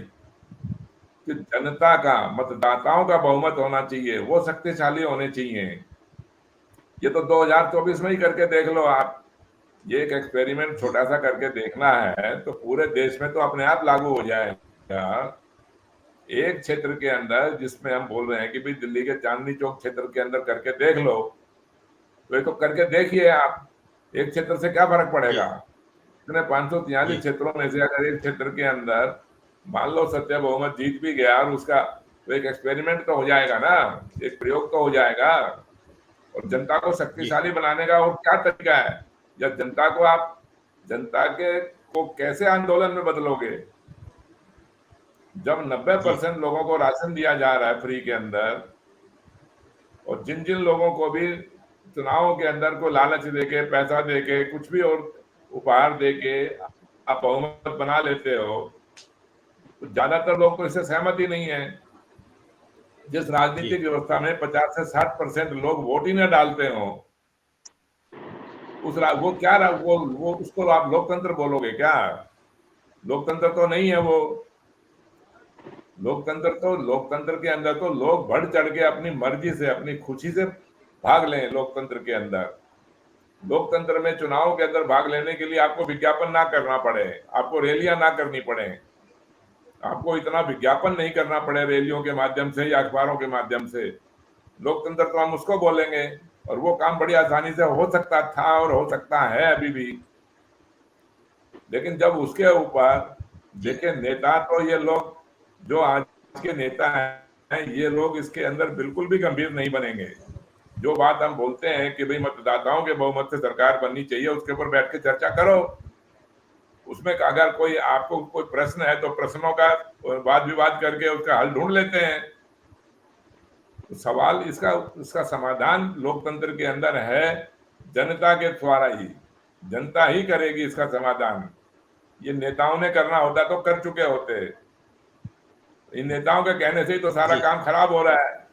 कि जनता का, मतदाताओं का बहुमत होना चाहिए, वो शक्तिशाली होने चाहिए। ये तो 2024 में ही करके देख लो आप। ये एक एक्सपेरिमेंट छोटा सा करके देखना है तो पूरे देश में तो अपने आप लागू हो जाएगा। एक क्षेत्र के अंदर जिसमें हम बोल रहे हैं कि भाई दिल्ली के चांदनी चौक क्षेत्र के अंदर करके देख लो, तो ये तो करके देखिए आप, एक क्षेत्र से क्या फर्क पड़ेगा। इतने 543 क्षेत्रों में से अगर एक क्षेत्र के अंदर मान लो सत्य बहुमत जीत भी गया, और उसका तो एक एक्सपेरिमेंट तो हो जाएगा ना, एक प्रयोग तो हो जाएगा। और जनता को शक्तिशाली बनाने का और क्या तरीका है, या जनता के को कैसे आंदोलन में बदलोगे? जब 90% लोगों को राशन दिया जा रहा है फ्री के अंदर, और जिन जिन लोगों को भी चुनावों के अंदर को लालच देके, पैसा देके, कुछ भी और उपहार देके आप बहुमत बना लेते हो, तो ज्यादातर लोग तो इससे सहमत ही नहीं है। जिस राजनीतिक व्यवस्था में 50 से 60% लोग वोट ही न डालते हो, वो क्या वो उसको आप लोकतंत्र बोलोगे क्या? लोकतंत्र तो नहीं है वो। लोकतंत्र के अंदर तो लोग बढ़ चढ़ के अपनी मर्जी से, अपनी खुशी से भाग लें। लोकतंत्र के अंदर, लोकतंत्र में चुनाव के अंदर भाग लेने के लिए आपको विज्ञापन ना करना पड़े, आपको रैलियां ना करनी पड़े, आपको इतना विज्ञापन नहीं करना पड़े रैलियों के माध्यम से या अखबारों के माध्यम से। लोकतंत्र तो हम उसको बोलेंगे, और वो काम बड़ी आसानी से हो सकता था और हो सकता है अभी भी। लेकिन जब उसके ऊपर देखिए, नेता तो ये लोग जो आज के नेता हैं, ये लोग इसके अंदर बिल्कुल भी गंभीर नहीं बनेंगे। जो बात हम बोलते हैं कि भाई मतदाताओं के बहुमत से सरकार बननी चाहिए, उसके ऊपर बैठ के चर्चा करो। उसमें अगर कोई आपको कोई प्रश्न है तो प्रश्नों का वाद विवाद करके उसका हल ढूंढ लेते हैं। तो सवाल इसका समाधान लोकतंत्र के अंदर है, जनता के द्वारा ही, जनता ही करेगी इसका समाधान। ये नेताओं ने करना होता तो कर चुके होते। इन नेताओं के कहने से ही तो सारा जी काम खराब हो रहा है,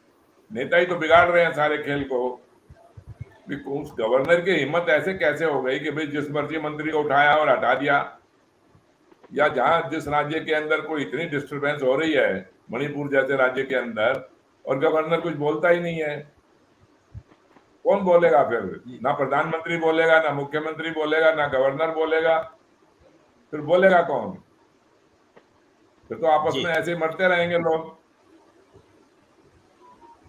नेता ही तो बिगाड़ रहे हैं सारे खेल को। उस गवर्नर की हिम्मत ऐसे कैसे हो गई कि भाई जिस मर्जी मंत्री को उठाया और हटा दिया, या जहां जिस राज्य के अंदर कोई इतनी डिस्टरबेंस हो रही है, मणिपुर जैसे राज्य के अंदर, और गवर्नर कुछ बोलता ही नहीं है। कौन बोलेगा फिर? ना प्रधानमंत्री बोलेगा, ना मुख्यमंत्री बोलेगा, ना गवर्नर बोलेगा, फिर बोलेगा कौन? फिर तो आपस जी में ऐसे मरते रहेंगे लोग,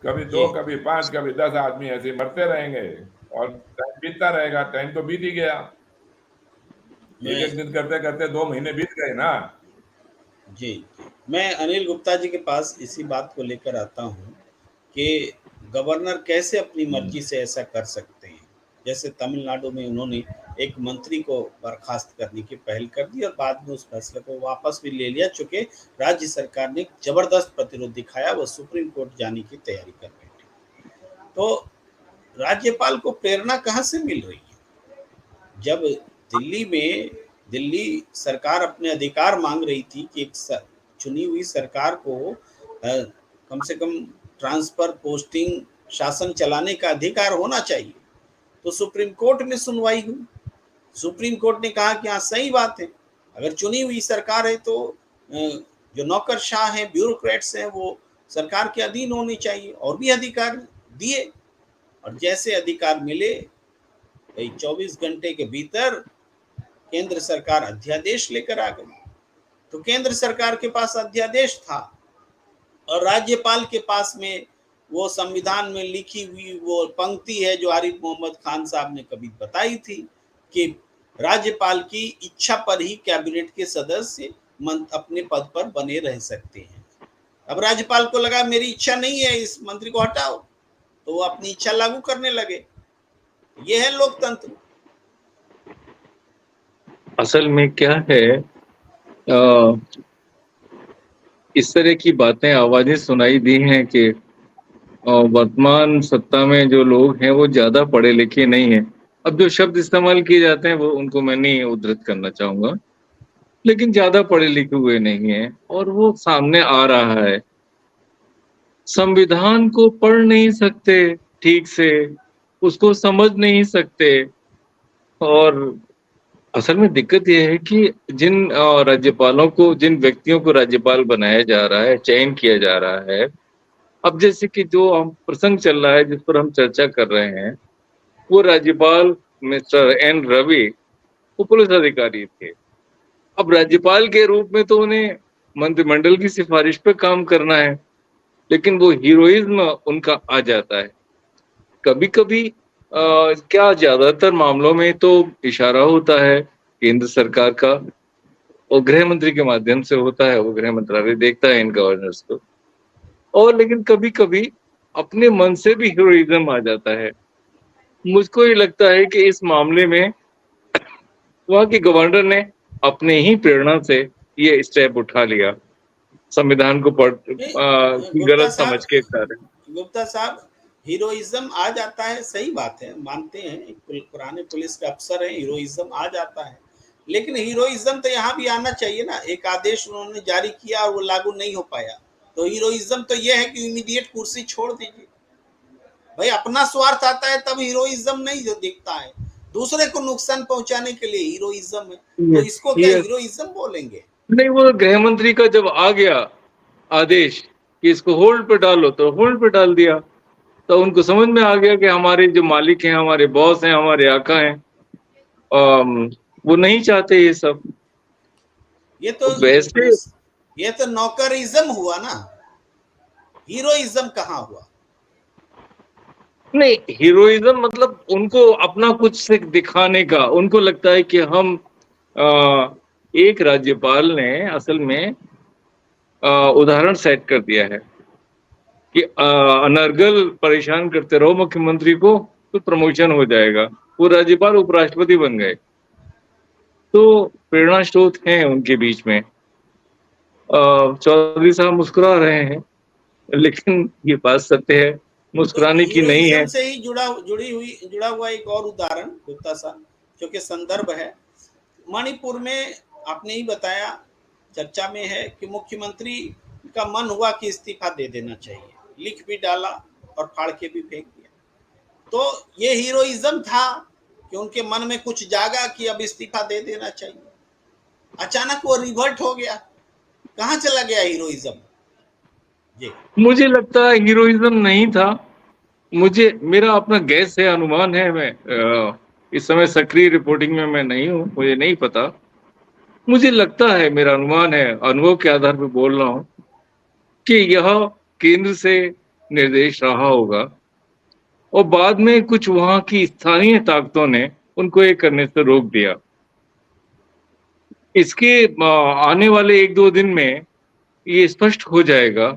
कभी जी 2, कभी 5, कभी 10 आदमी ऐसे मरते रहेंगे, और टाइम बीतता रहेगा। टाइम तो बीत ही गया, एक मैं एक दिन करते करते 2 महीने बीत गए ना। जी मैं अनिल गुप्ता जी के पास इसी बात को लेकर आता हूँ कि गवर्नर कैसे अपनी मर्जी से ऐसा कर सकते हैं। जैसे तमिलनाडु में उन्होंने एक मंत्री को बर्खास्त करने की पहल कर दी और बाद में उस फैसले को वापस भी ले लिया, चूंकि राज्य सरकार ने जबरदस्त प्रतिरोध दिखाया, वो सुप्रीम कोर्ट जाने की तैयारी कर बैठी। तो राज्यपाल को प्रेरणा कहाँ से मिल रही है? जब दिल्ली में दिल्ली सरकार अपने अधिकार मांग रही थी कि एक चुनी हुई सरकार को कम से कम ट्रांसफर, पोस्टिंग, शासन चलाने का अधिकार होना चाहिए, तो सुप्रीम कोर्ट में सुनवाई हुई। सुप्रीम कोर्ट ने कहा कि हाँ सही बात है, अगर चुनी हुई सरकार है तो जो नौकरशाह हैं, ब्यूरोक्रेट्स हैं, वो सरकार के अधीन होनी चाहिए, और भी अधिकार दिए। और जैसे अधिकार मिले, 24 घंटे के भीतर केंद्र सरकार अध्यादेश लेकर आ गई। तो केंद्र सरकार के पास अध्यादेश था और राज्यपाल के पास में वो संविधान में लिखी हुई वो पंक्ति है जो आरिफ मोहम्मद खान साहब ने कभी बताई थी कि राज्यपाल की इच्छा पर ही कैबिनेट के सदस्य अपने पद पर बने रह सकते हैं। अब राज्यपाल को लगा मेरी इच्छा नहीं है, इस मंत्री को हटाओ, तो वो अपनी इच्छा लागू करने लगे। ये है लोकतंत्र। असल में क्या है, इस तरह की बातें, आवाजें सुनाई दी हैं कि वर्तमान सत्ता में जो लोग हैं वो ज्यादा पढ़े लिखे नहीं हैं। अब जो शब्द इस्तेमाल किए जाते हैं वो उनको मैं नहीं उद्धृत करना चाहूंगा, लेकिन ज्यादा पढ़े लिखे हुए नहीं हैं और वो सामने आ रहा है। संविधान को पढ़ नहीं सकते ठीक से, उसको समझ नहीं सकते। और असल में दिक्कत यह है कि जिन राज्यपालों को, जिन व्यक्तियों को राज्यपाल बनाया जा रहा है, चयन किया जा रहा है, अब जैसे कि जो हम प्रसंग चल रहा है जिस पर हम चर्चा कर रहे हैं, वो राज्यपाल मिस्टर एन रवि वो पुलिस अधिकारी थे। अब राज्यपाल के रूप में तो उन्हें मंत्रिमंडल की सिफारिश पे काम करना है, लेकिन वो हीरोइज्म उनका आ जाता है। कभी कभी क्या ज्यादातर मामलों में तो इशारा होता है केंद्र सरकार का, और गृह मंत्री के माध्यम से होता है, वो गृह मंत्रालय देखता है इन गवर्नर्स को। और लेकिन कभी कभी अपने मन से भी हीरोइज्म आ जाता है। मुझको ये लगता है कि इस मामले में वहाँ के गवर्नर ने अपने ही प्रेरणा से ये स्टेप उठा लिया, संविधान को गुप्ता गलत समझ साहब, के कारण। हीरोइज्म आ जाता है, सही बात है, मानते हैं, एक पुराने पुलिस के अफसर हैं, हीरोइज्म आ जाता है, लेकिन हीरोइज्म तो यहाँ भी आना चाहिए ना। एक आदेश उन्होंने जारी किया और वो लागू नहीं हो पाया, तो हीरोइज्म तो ये है कि इमीडिएट कुर्सी छोड़ दीजिए। भाई अपना स्वार्थ आता है तब हीरोइज्म नहीं जो दिखता है, दूसरे को नुकसान पहुंचाने के लिए हीरोइज्म है, तो इसको क्या हीरोइज्म बोलेंगे? नहीं, वो गृह मंत्री का जब आ गया आदेश कि इसको होल्ड पे डालो, तो होल्ड पे डाल दिया। तो उनको समझ में आ गया कि हमारे जो मालिक हैं, हमारे बॉस हैं, हमारे आका हैं, वो नहीं चाहते ये सब। ये तो वैसे ये तो नौकरिज्म हुआ ना, हीरोइज्म कहाँ हुआ? नहीं, हीरोइज्म मतलब उनको अपना कुछ से दिखाने का, उनको लगता है कि हम एक राज्यपाल ने असल में उदाहरण सेट कर दिया है कि अनर्गल परेशान करते रहो मुख्यमंत्री को तो प्रमोशन हो जाएगा। वो राज्यपाल उपराष्ट्रपति बन गए। तो प्रेरणा स्रोत हैं उनके बीच में। चौधरी साहब मुस्कुरा रहे हैं, लेकिन ये बात सत्य है, तो मुस्कुराने की नहीं है। हीरोइज्म से ही जुड़ा हुआ एक और उदाहरण गुप्ता साहब, जो कि संदर्भ है मणिपुर में। आपने ही बताया, चर्चा में है कि मुख्यमंत्री का मन हुआ कि इस्तीफा दे देना चाहिए, लिख भी डाला और फाड़ के भी फेंक दिया। तो ये हीरोइज्म था कि उनके मन में कुछ जागा कि अब इस्तीफा दे देना चाहिए। अचानक वो रिवर्ट हो गया, कहाँ चला गया हीरोइज्म? जी मुझे लगता है हीरोइज्म नहीं था। मेरा अपना गैस है, अनुमान है। मैं इस समय सक्रिय रिपोर्टिंग में मैं नहीं हूँ, मुझे नहीं पता। मुझे लगता है, मेरा अनुमान है, अनुभव के आधार पर बोल रहा हूँ कि यह केंद्र से निर्देश रहा होगा और बाद में कुछ वहां की स्थानीय ताकतों ने उनको ये करने से रोक दिया। इसके आने वाले 1-2 दिन में ये स्पष्ट हो जाएगा।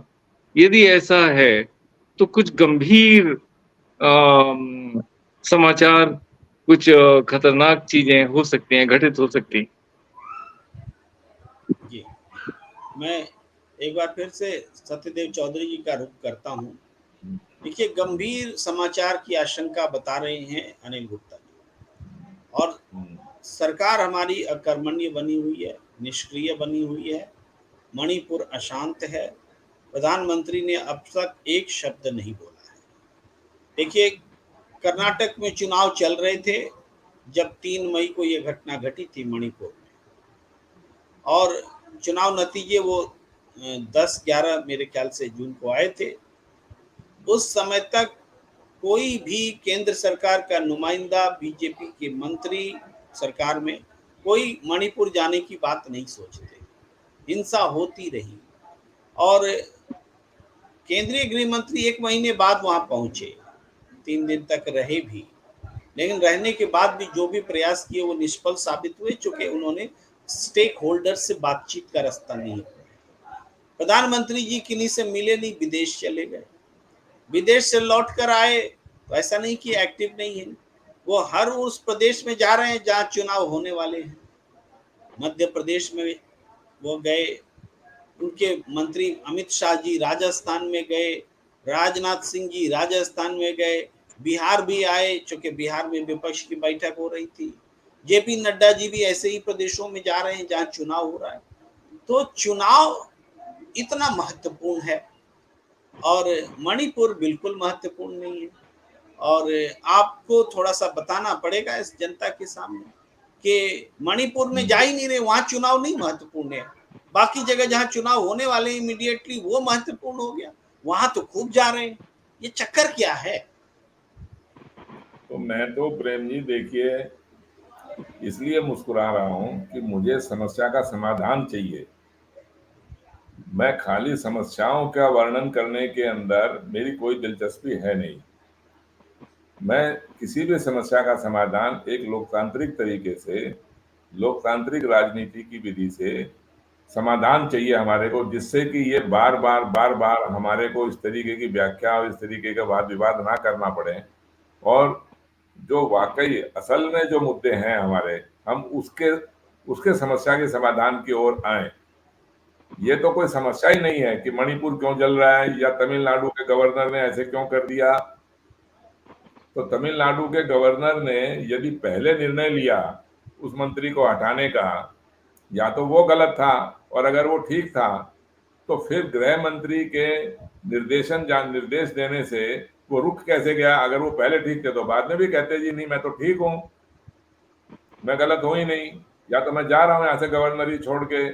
यदि ऐसा है तो कुछ गंभीर समाचार, कुछ खतरनाक चीजें हो सकती हैं, घटित हो सकती। जी, मैं एक बार फिर से सत्यदेव चौधरी जी का रुख करता हूँ। देखिए, गंभीर समाचार की आशंका बता रहे हैं अनिल गुप्ता जी, और सरकार हमारी अकर्मण्य बनी हुई है, निष्क्रिय बनी हुई है, मणिपुर अशांत है, प्रधानमंत्री ने अब तक एक शब्द नहीं बोला है। देखिए, कर्नाटक में चुनाव चल रहे थे जब 3 मई को ये घटना घटी थी मणिपुर में, और चुनाव नतीजे वो 10-11 मेरे ख्याल से जून को आए थे। उस समय तक कोई भी केंद्र सरकार का नुमाइंदा, बीजेपी के मंत्री सरकार में कोई मणिपुर जाने की बात नहीं सोचते। हिंसा होती रही और केंद्रीय गृह मंत्री 1 महीने बाद वहां पहुंचे, 3 दिन तक रहे भी, लेकिन रहने के बाद भी जो भी प्रयास किए वो निष्फल साबित हुए, चूंकि उन्होंने स्टेक होल्डर से बातचीत का रास्ता नहीं खोला। प्रधानमंत्री जी किन्हीं से मिले नहीं, विदेश चले गए। विदेश से लौट कर आए तो ऐसा नहीं कि एक्टिव नहीं है, वो हर उस प्रदेश में जा रहे हैं जहां चुनाव होने वाले हैं। मध्य प्रदेश में वो गए, उनके मंत्री अमित शाह जी राजस्थान में गए, राजनाथ सिंह जी राजस्थान में गए, बिहार भी आए, चूंकि बिहार में विपक्ष की बैठक हो रही थी। जेपी नड्डा जी भी ऐसे ही प्रदेशों में जा रहे हैं जहां चुनाव हो रहा है। तो चुनाव इतना महत्वपूर्ण है और मणिपुर बिल्कुल महत्वपूर्ण नहीं है। और आपको थोड़ा सा बताना पड़ेगा इस जनता के सामने कि मणिपुर में जा ही नहीं रहे, वहां चुनाव नहीं महत्वपूर्ण है। बाकी जगह जहां चुनाव होने वाले इमीडिएटली वो महत्वपूर्ण हो गया, वहां तो खूब जा रहे हैं। ये चक्कर क्या है? तो मैं तो प्रेम जी देखिए इसलिए मुस्कुरा रहा हूं कि मुझे समस्या का समाधान चाहिए। मैं खाली समस्याओं का वर्णन करने के अंदर मेरी कोई दिलचस्पी है नहीं। मैं किसी भी समस्या का समाधान एक लोकतांत्रिक तरीके से, लोकतांत्रिक राजनीति की विधि से समाधान चाहिए हमारे को, जिससे कि ये बार बार हमारे को इस तरीके की व्याख्या और इस तरीके का वाद विवाद ना करना पड़े, और जो वाकई असल में जो मुद्दे हैं हमारे, हम उसके उसके समस्या के समाधान की ओर आए। ये तो कोई समस्या ही नहीं है कि मणिपुर क्यों जल रहा है या तमिलनाडु के गवर्नर ने ऐसे क्यों कर दिया। तो तमिलनाडु के गवर्नर ने यदि पहले निर्णय लिया उस मंत्री को हटाने का, या तो वो गलत था, और अगर वो ठीक था तो फिर गृह मंत्री के निर्देश देने से वो रुक कैसे गया? अगर वो पहले ठीक थे तो बाद में भी कहते जी नहीं मैं तो ठीक हूं, मैं गलत हूं ही नहीं, या तो मैं जा रहा हूं यहाँ से गवर्नरी छोड़ के,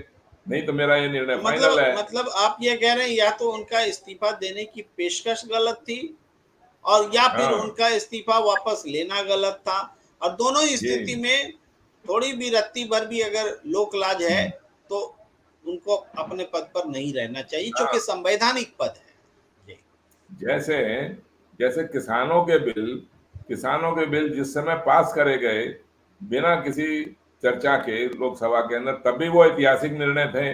नहीं तो मेरा ये निर्णय फाइनल है। मतलब आप ये कह रहे हैं या तो उनका इस्तीफा देने की पेशकश गलत थी और या फिर हाँ उनका इस्तीफा वापस लेना गलत था, और दोनों ही जी। स्थिति में थोड़ी भी रत्ती भर भी अगर लोक लाज है तो उनको अपने पद पर नहीं रहना चाहिए, हाँ, क्योंकि संवैधानिक पद है। जी जैसे जैसे किसानों के बिल जिस समय पास करे गए बिना किसी चर्चा के लोकसभा के अंदर, तब भी वो ऐतिहासिक निर्णय थे,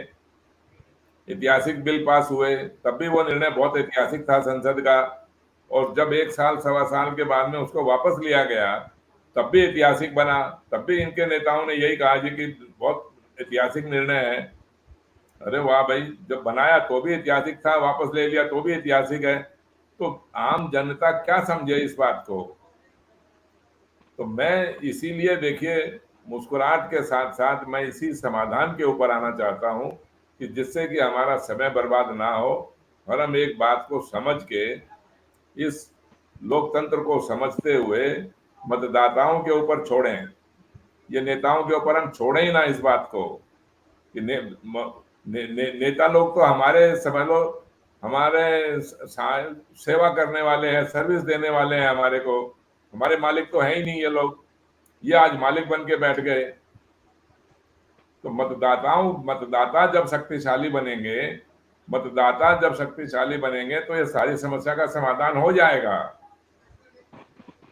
ऐतिहासिक बिल पास हुए, तब भी वो निर्णय बहुत ऐतिहासिक था संसद का। और जब 1 साल 1.25 साल के बाद में उसको वापस लिया गया तब भी ऐतिहासिक बना, तब भी इनके नेताओं ने यही कहा जी कि बहुत ऐतिहासिक निर्णय है। अरे वाह भाई, जब बनाया तो भी ऐतिहासिक था, वापस ले लिया तो भी ऐतिहासिक है। तो आम जनता क्या समझे इस बात को? तो मैं इसीलिए देखिए मुस्कुराहट के साथ साथ मैं इसी समाधान के ऊपर आना चाहता हूं कि जिससे कि हमारा समय बर्बाद ना हो और हम एक बात को समझ के इस लोकतंत्र को समझते हुए मतदाताओं के ऊपर छोड़ें। ये नेताओं के ऊपर हम छोड़ें ही ना इस बात को कि नेता लोग तो हमारे समझ लो हमारे सेवा करने वाले हैं, सर्विस देने वाले हैं हमारे को। हमारे मालिक तो है ही नहीं ये लोग, ये आज मालिक बन के बैठ गए। तो मतदाता जब शक्तिशाली बनेंगे, मतदाता जब शक्तिशाली बनेंगे तो ये सारी समस्या का समाधान हो जाएगा।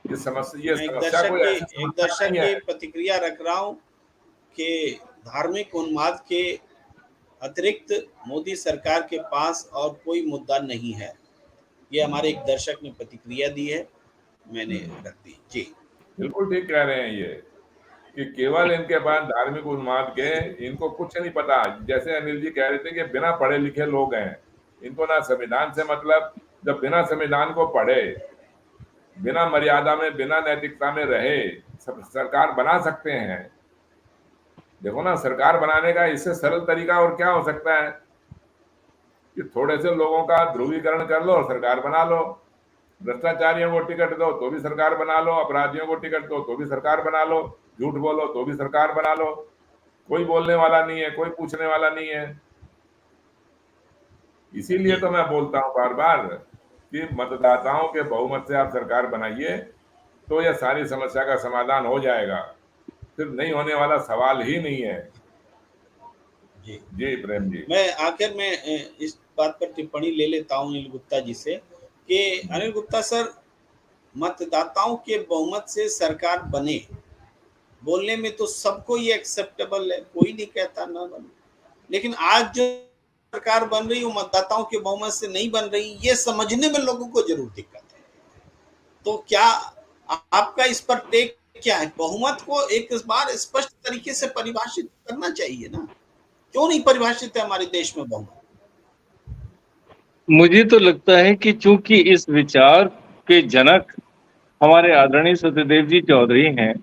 ये मैं समस्या कोई ऐसी एक समस्या दर्शक नहीं की है। प्रतिक्रिया रख रहा हूं कि धार्मिक उन्माद के अतिरिक्त मोदी सरकार के पास और कोई मुद्दा नहीं है। ये हमारे एक दर्शक ने प्रतिक्रिया दी है, मैंने रख दी। जी बिल्कुल ठीक कह रहे हैं ये कि केवल इनके पास धार्मिक उन्माद के, इनको कुछ नहीं पता। जैसे अनिल जी कह रहे थे कि बिना पढ़े लिखे लोग हैं, इनको ना संविधान से मतलब। जब बिना संविधान को पढ़े, बिना मर्यादा में, बिना नैतिकता में रहे सरकार बना सकते हैं। देखो ना, सरकार बनाने का इससे सरल तरीका और क्या हो सकता है कि थोड़े से लोगों का ध्रुवीकरण कर लो और सरकार बना लो। भ्रष्टाचारियों को टिकट दो तो भी सरकार बना लो, अपराधियों को टिकट दो तो भी सरकार बना लो, झूठ बोलो तो भी सरकार बना लो। कोई बोलने वाला नहीं है, कोई पूछने वाला नहीं है। इसीलिए जी तो मैं बोलता हूं बार बार कि मतदाताओं के बहुमत से आप सरकार बनाइए तो यह सारी समस्या का समाधान हो जाएगा। फिर नहीं होने वाला सवाल ही नहीं है। जी जी प्रेम जी। मैं आखिर में इस बात पर टिप्पणी ले लेता हूं अनिल गुप्ता जी से कि अनिल गुप्ता सर, मतदाताओं के बहुमत से सरकार बने, बोलने में तो सबको ये एक्सेप्टेबल है, कोई नहीं कहता ना बने। लेकिन आज जो सरकार बन रही वो मतदाताओं के बहुमत से नहीं बन रही, ये समझने में लोगों को जरूर दिक्कत है। तो क्या आपका इस पर टेक क्या है? बहुमत को एक बार स्पष्ट तरीके से परिभाषित करना चाहिए ना, क्यों नहीं परिभाषित है हमारे देश में बहुमत? मुझे तो लगता है कि चूंकि इस विचार के जनक हमारे आदरणीय सत्यदेव जी चौधरी हैं,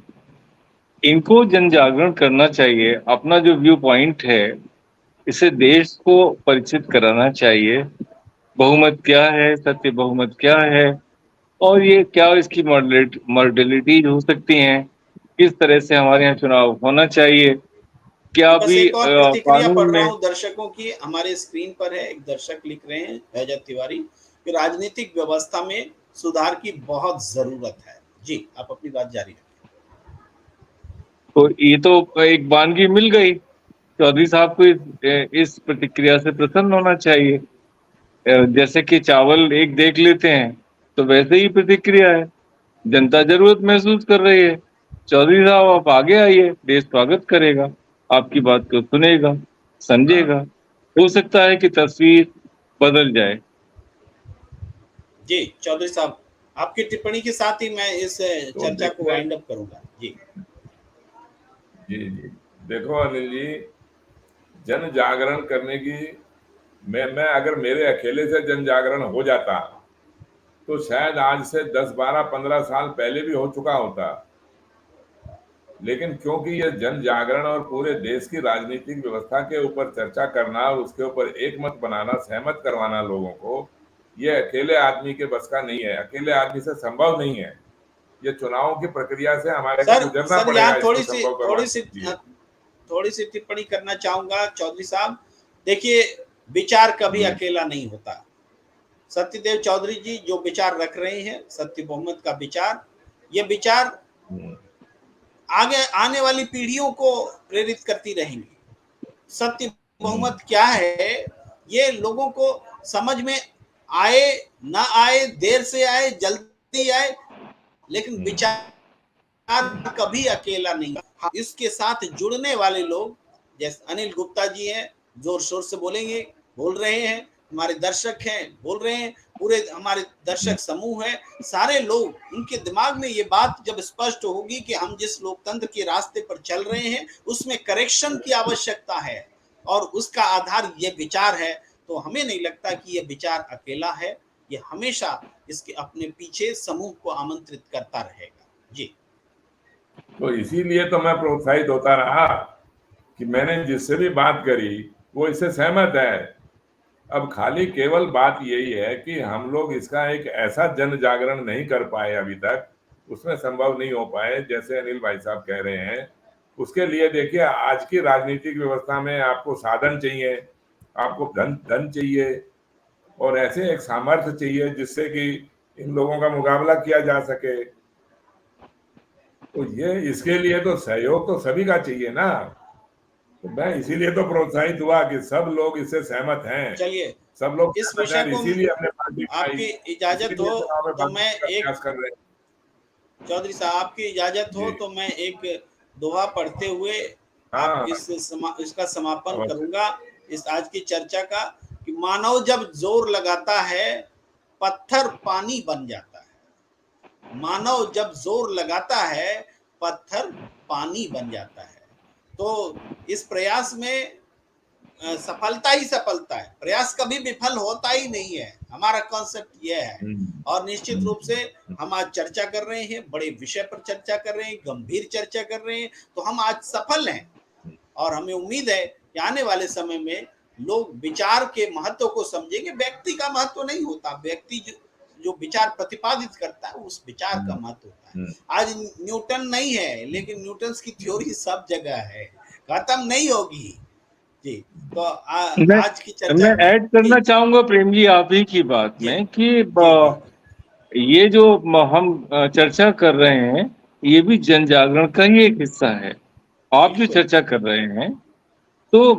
इनको जन जागरण करना चाहिए। अपना जो व्यू पॉइंट है इसे देश को परिचित कराना चाहिए। बहुमत क्या है, सत्य बहुमत क्या है, और ये क्या इसकी मॉडलिटीज हो सकती हैं, किस तरह से हमारे यहाँ चुनाव होना चाहिए, क्या बस भी एक और प्रतिक्रिया कानून पढ़ रहा में। हूं दर्शकों की, हमारे स्क्रीन पर है। एक दर्शक लिख रहे हैं, रजत तिवारी, कि राजनीतिक व्यवस्था में सुधार की बहुत जरूरत है। जी आप अपनी बात जारी रखें। तो ये तो एक वानगी मिल गई। चौधरी साहब को इस प्रतिक्रिया से प्रसन्न होना चाहिए। जैसे कि चावल एक देख लेते हैं तो वैसे ही प्रतिक्रिया है। जनता जरूरत महसूस कर रही है। चौधरी साहब आप आगे आइए, देश स्वागत करेगा, आपकी बात को सुनेगा, समझेगा। हो सकता है कि तस्वीर बदल जाए। जी चौधरी साहब, आपकी टिप्पणी के साथ ही मैं इस तो चर्चा को वाइंड अप करूंगा। जी जी जी, देखो अनिल जी, जन जागरण करने की, मैं अगर मेरे अकेले से जन जागरण हो जाता तो शायद आज से 10, 12, 15 साल पहले भी हो चुका होता। लेकिन क्योंकि यह जन जागरण और पूरे देश की राजनीतिक व्यवस्था के ऊपर चर्चा करना और उसके ऊपर एक मत बनाना, सहमत करवाना लोगों को, यह अकेले आदमी के बस का नहीं है, अकेले आदमी से संभव नहीं है। ये चुनावों की प्रक्रिया से हमारे को सर, गुजरना पड़ेगा यहाँ इसको संभव करवाने के लिए। थोड़ी सी टिप्पणी करना चाहूंगा चौधरी साहब। देखिए, विचार कभी अकेला नहीं होता। सत्यदेव चौधरी जी जो विचार रख रहे हैं, सत्य बहुमत का विचार, ये विचार आगे आने वाली पीढ़ियों को प्रेरित करती रहेंगी। सत्य बहुमत क्या है ये लोगों को समझ में आए ना आए, देर से आए जल्दी आए, लेकिन विचार कभी अकेला नहीं। इसके साथ जुड़ने वाले लोग जैसे अनिल गुप्ता जी हैं, जोर शोर से बोलेंगे, बोल रहे हैं, हमारे दर्शक हैं, बोल रहे हैं, पूरे हमारे दर्शक समूह है, सारे लोग, उनके दिमाग में ये बात जब स्पष्ट होगी कि हम जिस लोकतंत्र के रास्ते पर चल रहे हैं उसमें करेक्शन की आवश्यकता है और उसका आधार ये विचार है, तो हमें नहीं लगता कि ये विचार अकेला है, ये हमेशा इसके अपने पीछे समूह को आमंत्रित करता रहेगा। जी। तो इसीलिए तो मैं प्रोत्साहित होता रहा कि मैंने जिससे भी बात करी वो इससे सहमत है। अब खाली केवल बात यही है कि हम लोग इसका एक ऐसा जन जागरण नहीं कर पाए अभी तक, उसमें संभव नहीं हो पाए जैसे अनिल भाई साहब कह रहे हैं। उसके लिए देखिए, आज की राजनीतिक व्यवस्था में आपको साधन चाहिए, आपको धन चाहिए और ऐसे एक सामर्थ्य चाहिए जिससे कि इन लोगों का मुकाबला किया जा सके। तो ये इसके लिए तो सहयोग तो सभी का चाहिए ना। तो मैं इसीलिए तो प्रोत्साहित हुआ कि सब लोग इससे सहमत हैं। चलिए, सब लोग इस सहमत हैं, विषय को इसीलिए हमने पार्टी बनाई, आपकी इजाजत हो इसीलिए चुनाव में तो भागने मैं का एक, प्रयास कर रहे हैं। चौधरी साहब आपकी इजाजत हो जी तो मैं एक दोहा पढ़ते हुए आप हाँ, इसका समापन अवश्य। करूंगा इस आज की चर्चा का, कि मानव जब जोर लगाता है पत्थर पानी बन जाता है। मानव जब जोर लगाता है पत्थर पानी बन जाता है। तो इस प्रयास में सफलता ही सफलता है, प्रयास कभी विफल होता ही नहीं है, हमारा कॉन्सेप्ट यह है। और निश्चित रूप से हम आज चर्चा कर रहे हैं, बड़े विषय पर चर्चा कर रहे हैं, गंभीर चर्चा कर रहे हैं, तो हम आज सफल हैं और हमें उम्मीद है कि आने वाले समय में लोग विचार के महत्व को समझेंगे। व्यक्ति का महत्व नहीं होता, व्यक्ति जो विचार प्रतिपादित करता है उस विचार का महत्व होता है। आज न्यूटन नहीं है, लेकिन न्यूटन की थ्योरी सब जगह है, खत्म नहीं होगी। जी, तो आज की चर्चा मैं ऐड करना चाहूंगा प्रेम जी आप ही की बात जी में कि जी जी ये जो हम चर्चा कर रहे हैं ये भी जन जागरण का ही एक हिस्सा है। आप जो बिल्कुल चर्चा कर रहे हैं तो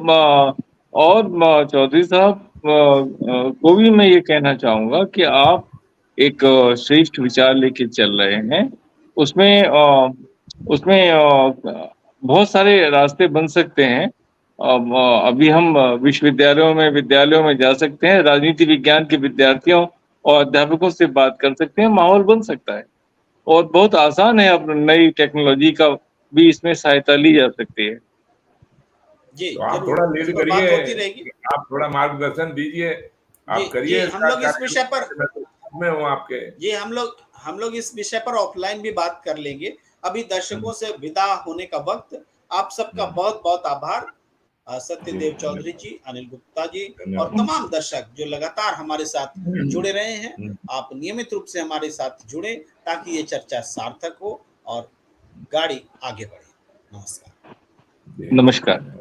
और चौधरी साहब को भी मैं ये कहना चाहूंगा कि आप एक श्रेष्ठ विचार लेके चल रहे हैं। उसमें बहुत सारे रास्ते बन सकते हैं। अभी हम विद्यालयों में जा सकते हैं, राजनीति विज्ञान के विद्यार्थियों और अध्यापकों से बात कर सकते हैं, माहौल बन सकता है और बहुत आसान है। अब नई टेक्नोलॉजी का भी इसमें सहायता ली जा सकती है। जी, तो आप जरूर थोड़ा इस लीड पर बात करिए, होती रहेगी। आप थोड़ा मार्गदर्शन दीजिए, जी आप जी, करिए हम इसका लोग इस विषय पर कार्य में हूँ आपके। जी हम लोग इस विषय पर ऑफलाइन भी बात कर लेंगे। अभी दर्शकों से विदा होने का वक्त। आप सबका बहुत बहुत आभार। जी सत्यदेव चौधरी धन्यवाद। जी, अनिल गुप्ता जी और धन्यवाद। तमाम दर्शक जो लगातार हमारे साथ जुड़े रहे हैं, हम्म, आप नियमित रूप से हमारे साथ जुड़े ताकि ये चर्चा सार्थक हो और गाड़ी आगे बढ़े। नमस्कार। जी नमस्कार।